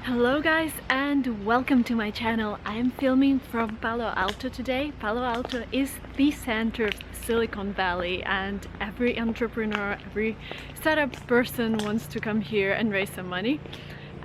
Hello guys and welcome to my channel. I am filming from Palo Alto today. Palo Alto is the center of Silicon Valley and every entrepreneur, every startup person wants to come here and raise some money.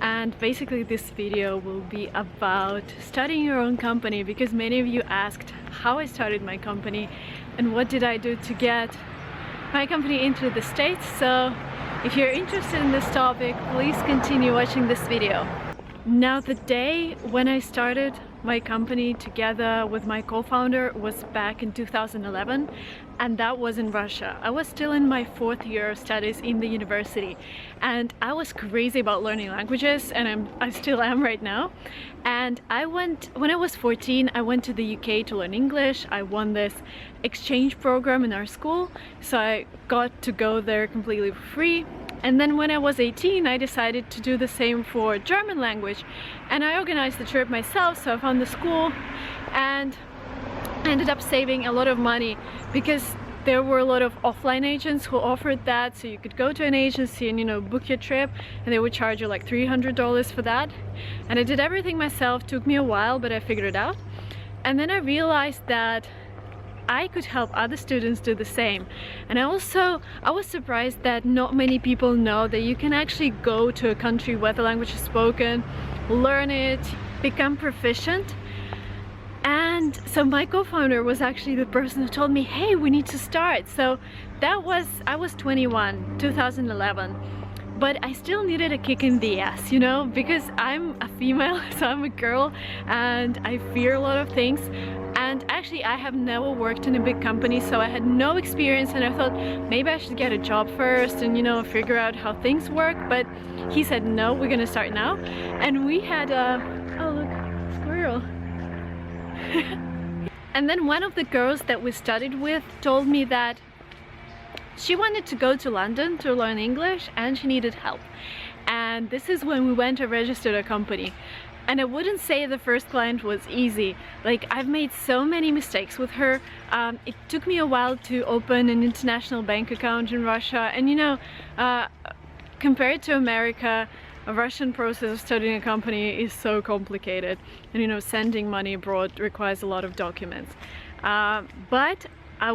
And basically this video will be about starting your own company, because many of you asked how I started my company and what did I do to get my company into the States. So if you're interested in this topic, please continue watching this video. Now, the day when I started my company together with my co-founder was back in 2011, and that was in Russia. I was still in my 4th year of studies in the university, and I was crazy about learning languages, and I still am right now. And when I was 14, I went to the UK to learn English. I won this exchange program in our school, so I got to go there completely for free. And then when I was 18, I decided to do the same for German language, and I organized the trip myself. So I found the school and I ended up saving a lot of money, because there were a lot of offline agents who offered that. So you could go to an agency and book your trip, and they would charge you like $300 for that. And I did everything myself. Took me a while, but I figured it out. And then I realized that I could help other students do the same. And I was surprised that not many people know that you can actually go to a country where the language is spoken, learn it, become proficient. And so my co-founder was actually the person who told me, hey, we need to start. So I was 21, 2011. But I still needed a kick in the ass, because I'm a female, so I'm a girl, and I fear a lot of things. And actually, I have never worked in a big company, so I had no experience, and I thought maybe I should get a job first and figure out how things work. But he said, no, we're gonna start now. And we had oh look, squirrel. And then one of the girls that we studied with told me that she wanted to go to London to learn English and she needed help. And this is when we went and registered a company. And I wouldn't say the first client was easy. Like, I've made so many mistakes with her. It took me a while to open an international bank account in Russia. And compared to America, a Russian process of starting a company is so complicated. And sending money abroad requires a lot of documents. But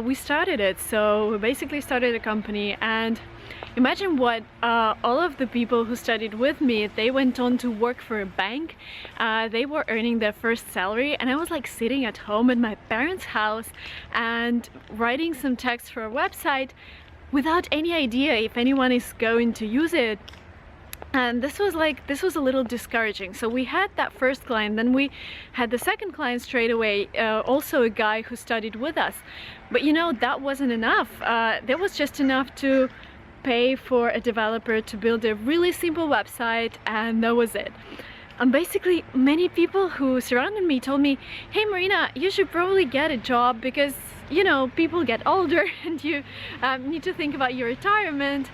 we started it. So we basically started a company, and imagine what all of the people who studied with me, they went on to work for a bank. They were earning their first salary, and I was like sitting at home at my parents' house and writing some text for a website without any idea if anyone is going to use it. And this was a little discouraging. So we had that first client, then we had the second client straight away, also a guy who studied with us. But that wasn't enough. That was just enough to pay for a developer to build a really simple website, and that was it. And basically many people who surrounded me told me, hey Marina, you should probably get a job, because people get older and you need to think about your retirement.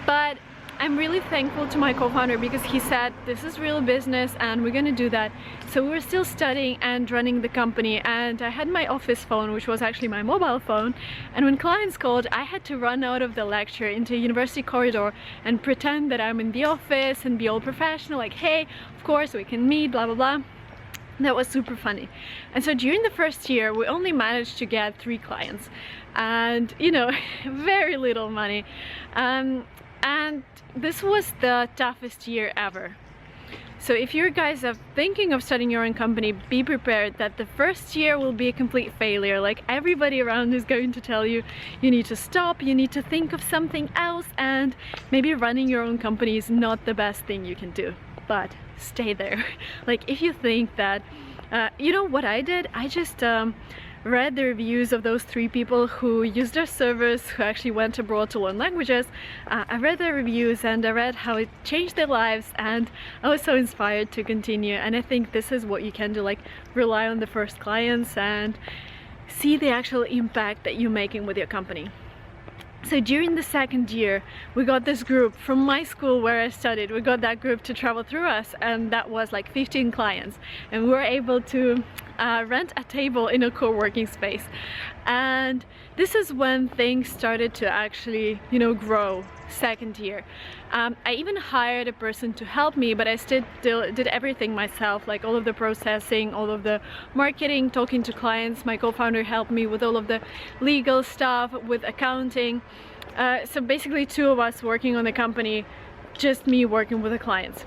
But I'm really thankful to my co-founder, because he said this is real business and we're gonna do that. So we were still studying and running the company, and I had my office phone, which was actually my mobile phone, and when clients called, I had to run out of the lecture into a university corridor and pretend that I'm in the office and be all professional, like, hey, of course we can meet, blah blah blah. That was super funny. And so during the first year we only managed to get 3 clients, and very little money. And this was the toughest year ever. So if you guys are thinking of starting your own company, be prepared that the first year will be a complete failure. Like, everybody around is going to tell you, you need to stop, you need to think of something else, and maybe running your own company is not the best thing you can do. But stay there. Like, if you think that, what I did, I just read the reviews of those 3 people who used our service, who actually went abroad to learn languages. I read their reviews and I read how it changed their lives, and I was so inspired to continue. And I think this is what you can do, like, rely on the first clients and see the actual impact that you're making with your company. So during the second year, we got this group from my school where I studied. We got that group to travel through us, and that was like 15 clients. And we were able to rent a table in a co-working space. And this is when things started to actually, grow. second year. I even hired a person to help me, but I still did everything myself, like all of the processing, all of the marketing, talking to clients. My co-founder helped me with all of the legal stuff, with accounting. So basically 2 of us working on the company, just me working with the clients.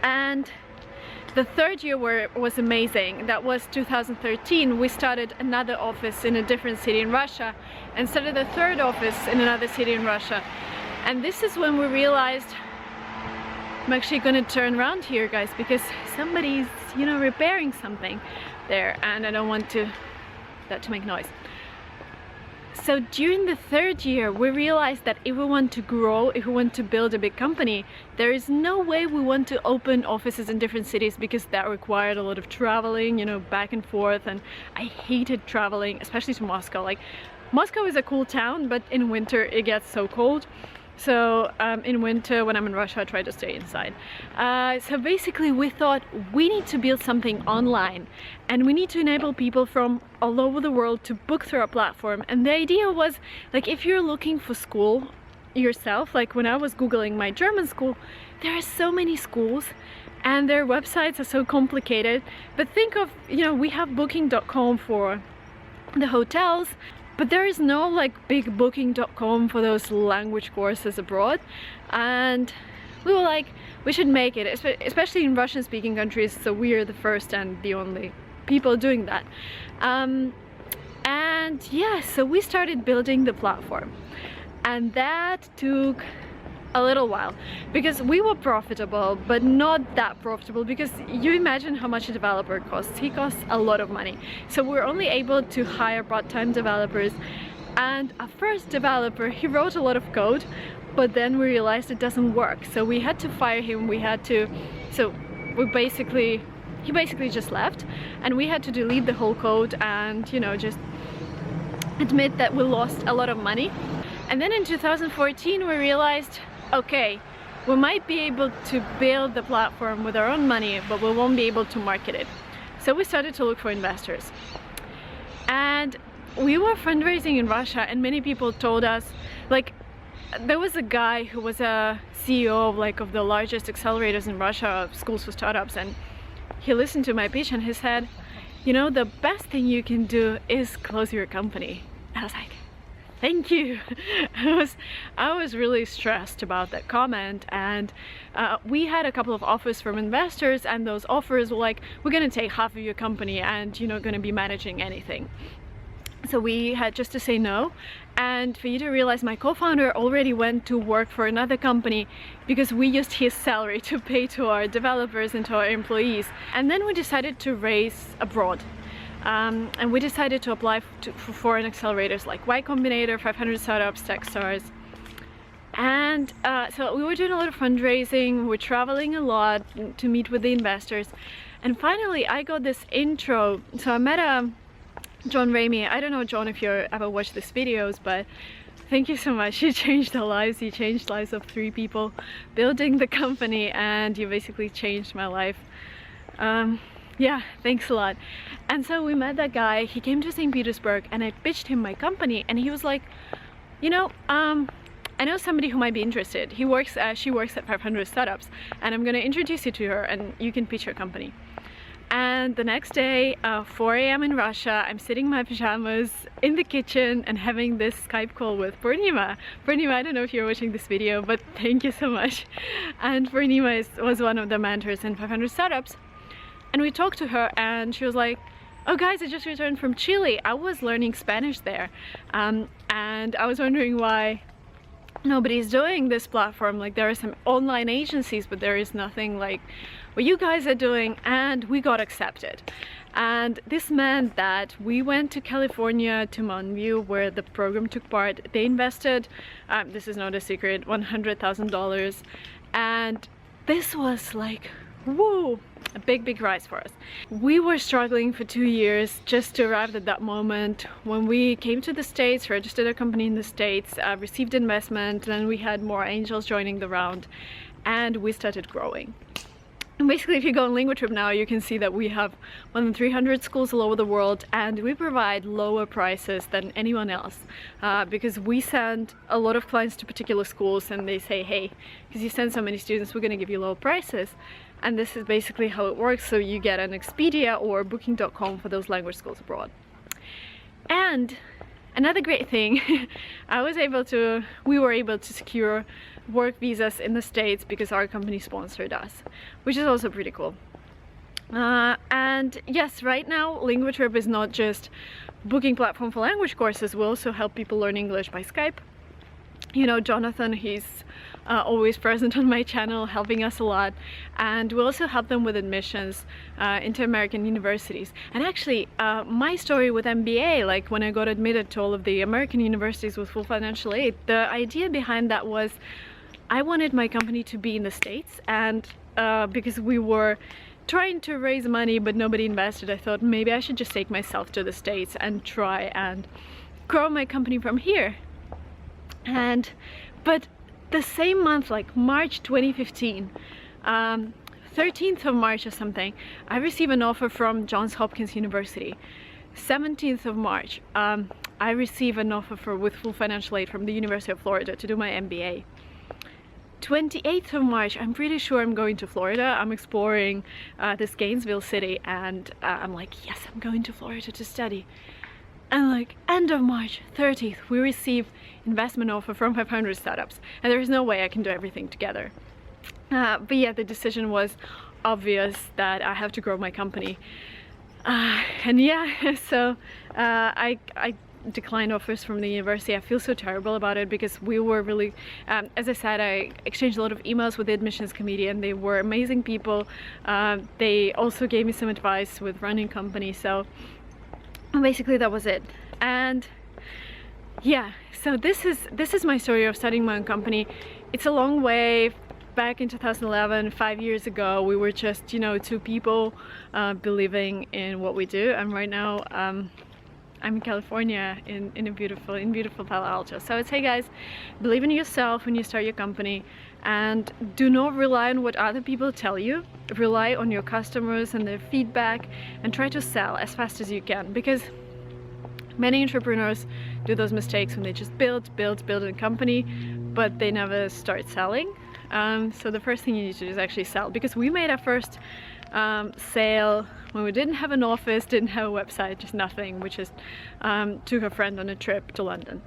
And the third year was amazing. That was 2013. We started another office in a different city in Russia and started a third office in another city in Russia. And this is when we realized I'm actually gonna turn around here, guys, because somebody's, you know, repairing something there and I don't want that to make noise. So during the third year, we realized that if we want to grow, if we want to build a big company, there is no way we want to open offices in different cities, because that required a lot of traveling, you know, back and forth, and I hated traveling, especially to Moscow. Like, Moscow is a cool town, but in winter it gets so cold. So in winter, when I'm in Russia, I try to stay inside. So basically we thought we need to build something online, and we need to enable people from all over the world to book through our platform. And the idea was, like, if you're looking for school yourself, like when I was Googling my German school, there are so many schools and their websites are so complicated. But think of, you know, we have booking.com for the hotels, but there is no like big booking.com for those language courses abroad. And we were like, we should make it, especially in Russian speaking countries, so we are the first and the only people doing that. And yeah, so we started building the platform, and that took a little while because we were profitable, but not that profitable, because you imagine how much a developer costs. He costs a lot of money. So we're only able to hire part-time developers, and our first developer, he wrote a lot of code, but then we realized it doesn't work, so we had to fire him. He basically just left, and we had to delete the whole code and, you know, just admit that we lost a lot of money. And then in 2014 we realized, okay, we might be able to build the platform with our own money, but we won't be able to market it. So we started to look for investors. And we were fundraising in Russia, and many people told us, like, there was a guy who was a CEO of the largest accelerators in Russia, schools for startups, and he listened to my pitch and he said, you know, the best thing you can do is close your company. And I was like, thank you. I was really stressed about that comment, and we had a couple of offers from investors, and those offers were like, we're gonna take half of your company and you're not gonna be managing anything. So we had just to say no. And for you to realize, my co-founder already went to work for another company because we used his salary to pay to our developers and to our employees. And then we decided to raise abroad. And we decided to apply for foreign accelerators like Y Combinator, 500 Startups, Techstars. And so we were doing a lot of fundraising, we were traveling a lot to meet with the investors. And finally I got this intro. So I met John Ramey. I don't know, John, if you ever watched these videos, but thank you so much. You changed our lives. You changed lives of 3 people building the company, and you basically changed my life. Yeah, thanks a lot. And so we met that guy. He came to St. Petersburg, and I pitched him my company, and he was like, you know, I know somebody who might be interested. She works at 500 Startups, and I'm gonna introduce you to her, and you can pitch her company. And the next day, 4 AM in Russia, I'm sitting in my pajamas in the kitchen and having this Skype call with Purnima. Purnima, I don't know if you're watching this video, but thank you so much. And Purnima was one of the mentors in 500 Startups. And we talked to her, and she was like, oh guys, I just returned from Chile. I was learning Spanish there. And I was wondering why nobody's doing this platform. Like, there are some online agencies, but there is nothing like what you guys are doing. And we got accepted, and this meant that we went to California, to Mountain View, where the program took part. They invested, this is not a secret, $100,000, and this was like, whoa, a big rise for us. We were struggling for 2 years just to arrive at that moment when we came to the States, registered a company in the States, received investment, and then we had more angels joining the round, and we started growing. And basically, if you go on LinguaTrip now, you can see that we have more than 300 schools all over the world, and we provide lower prices than anyone else because we send a lot of clients to particular schools and they say, hey, because you send so many students, we're going to give you lower prices. And this is basically how it works. So you get an Expedia or booking.com for those language schools abroad. And another great thing, we were able to secure work visas in the States because our company sponsored us, which is also pretty cool. And yes, right now LinguaTrip is not just booking platform for language courses, we also help people learn English by Skype. You know, Jonathan, he's always present on my channel, helping us a lot, and we also help them with admissions into American universities. And actually, my story with MBA, like when I got admitted to all of the American universities with full financial aid, the idea behind that was I wanted my company to be in the States, and because we were trying to raise money but nobody invested, I thought maybe I should just take myself to the States and try and grow my company from here. But the same month, like March 2015, 13th of March or something, I received an offer from Johns Hopkins University. 17th of March, I received an offer with full financial aid from the University of Florida to do my MBA. 28th of March, I'm pretty sure I'm going to Florida. I'm exploring this Gainesville city, and I'm like, yes, I'm going to Florida to study. And like end of March 30th, we receive investment offer from 500 startups, and there is no way I can do everything together. But yeah, the decision was obvious that I have to grow my company. And yeah, so I declined offers from the university. I feel so terrible about it because we were really, as I said, I exchanged a lot of emails with the admissions committee, and they were amazing people. They also gave me some advice with running companies, so basically that was it. And yeah, so this is my story of starting my own company. It's a long way. Back in 2011, 5 years ago, we were just, you know, two people believing in what we do, and right now I'm in California in beautiful Palo Alto. So I'd say, guys, believe in yourself when you start your company, and do not rely on what other people tell you. Rely on your customers and their feedback, and try to sell as fast as you can, because many entrepreneurs do those mistakes when they just build a company, but they never start selling. So the first thing you need to do is actually sell, because we made our first sale when we didn't have an office, didn't have a website, just nothing. We just took a friend on a trip to London.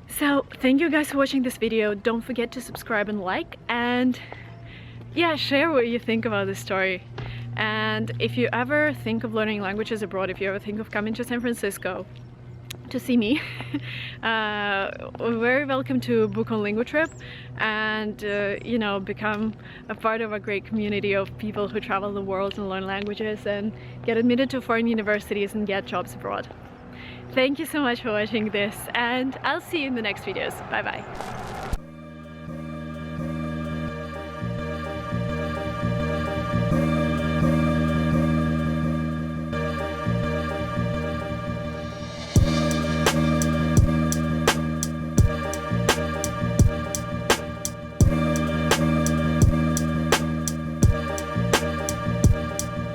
So thank you guys for watching this video. Don't forget to subscribe and like, and yeah, share what you think about this story. And if you ever think of learning languages abroad, if you ever think of coming to San Francisco to see me, very welcome to book on LinguaTrip and you know, become a part of a great community of people who travel the world and learn languages and get admitted to foreign universities and get jobs abroad. Thank you so much for watching this, and I'll see you in the next videos. Bye bye.